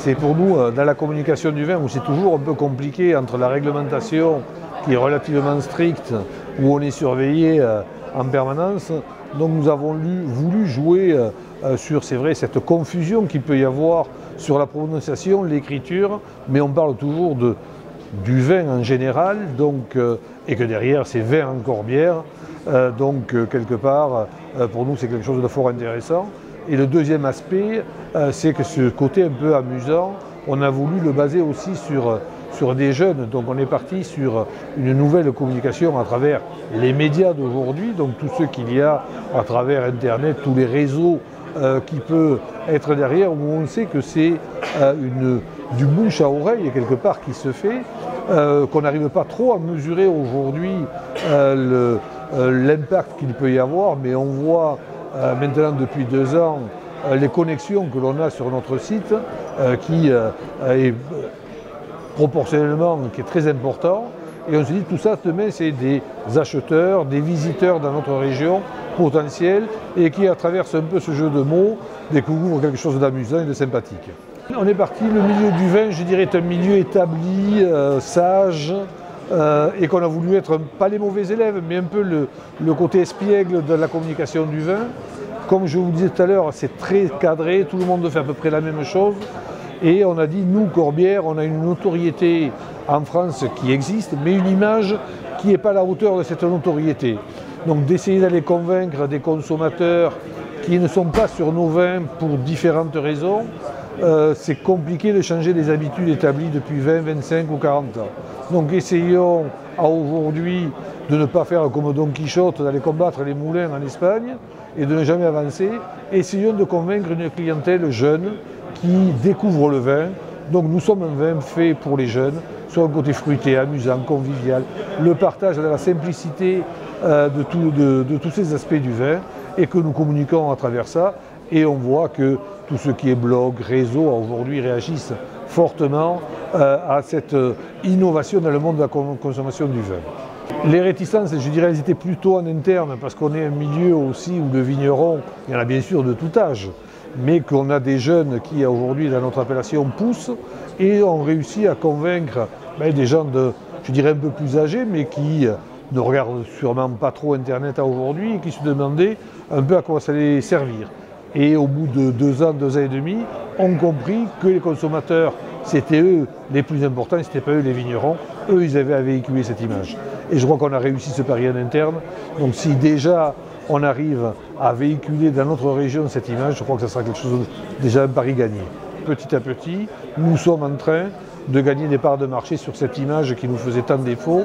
c'est pour nous, dans la communication du vin, où c'est toujours un peu compliqué entre la réglementation qui est relativement stricte, où on est surveillé en permanence. Donc nous avons voulu jouer sur, c'est vrai, cette confusion qu'il peut y avoir sur la prononciation, l'écriture, mais on parle toujours du vin en général, donc, et que derrière c'est vin en Corbière. Quelque part, pour nous c'est quelque chose de fort intéressant. Et le deuxième aspect, c'est que ce côté un peu amusant, on a voulu le baser aussi sur des jeunes. Donc on est parti sur une nouvelle communication à travers les médias d'aujourd'hui, donc tout ce qu'il y a à travers Internet, tous les réseaux qui peuvent être derrière, où on sait que c'est du bouche à oreille quelque part qui se fait, qu'on n'arrive pas trop à mesurer aujourd'hui l'impact qu'il peut y avoir, mais on voit maintenant depuis 2 ans les connexions que l'on a sur notre site qui est proportionnellement qui est très important. Et on se dit tout ça demain c'est des acheteurs, des visiteurs dans notre région potentiels et qui à travers un peu ce jeu de mots découvrent quelque chose d'amusant et de sympathique. On est parti, le milieu du vin je dirais est un milieu établi, sage, et qu'on a voulu être pas les mauvais élèves mais un peu le côté espiègle de la communication du vin. Comme je vous disais tout à l'heure, c'est très cadré, tout le monde fait à peu près la même chose. Et on a dit, nous, Corbière, on a une notoriété en France qui existe, mais une image qui n'est pas à la hauteur de cette notoriété. Donc d'essayer d'aller convaincre des consommateurs qui ne sont pas sur nos vins pour différentes raisons, c'est compliqué de changer des habitudes établies depuis 20, 25 ou 40 ans. Donc essayons à aujourd'hui de ne pas faire comme Don Quichotte, d'aller combattre les moulins en Espagne et de ne jamais avancer. Essayons de convaincre une clientèle jeune qui découvre le vin. Donc nous sommes un vin fait pour les jeunes, sur un côté fruité, amusant, convivial, le partage de la simplicité de tous ces aspects du vin et que nous communiquons à travers ça. Et on voit que tout ce qui est blog, réseau, aujourd'hui réagissent fortement à cette innovation dans le monde de la consommation du vin. Les réticences, je dirais, elles étaient plutôt en interne parce qu'on est un milieu aussi où le vigneron, il y en a bien sûr de tout âge, mais qu'on a des jeunes qui aujourd'hui dans notre appellation poussent et ont réussi à convaincre des gens je dirais un peu plus âgés, mais qui ne regardent sûrement pas trop Internet aujourd'hui et qui se demandaient un peu à quoi ça allait servir. Et au bout de 2 ans, 2 ans et demi, ont compris que les consommateurs, c'était eux les plus importants, ce n'était pas eux les vignerons. Eux, ils avaient à véhiculer cette image. Et je crois qu'on a réussi ce pari en interne. Donc si déjà on arrive à véhiculer dans notre région cette image, je crois que ça sera quelque chose, déjà un pari gagné. Petit à petit, nous sommes en train de gagner des parts de marché sur cette image qui nous faisait tant défaut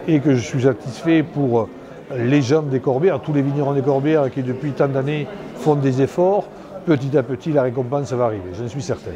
et que je suis satisfait pour les gens des Corbières, tous les vignerons des Corbières qui depuis tant d'années font des efforts. Petit à petit, la récompense va arriver, j'en suis certain.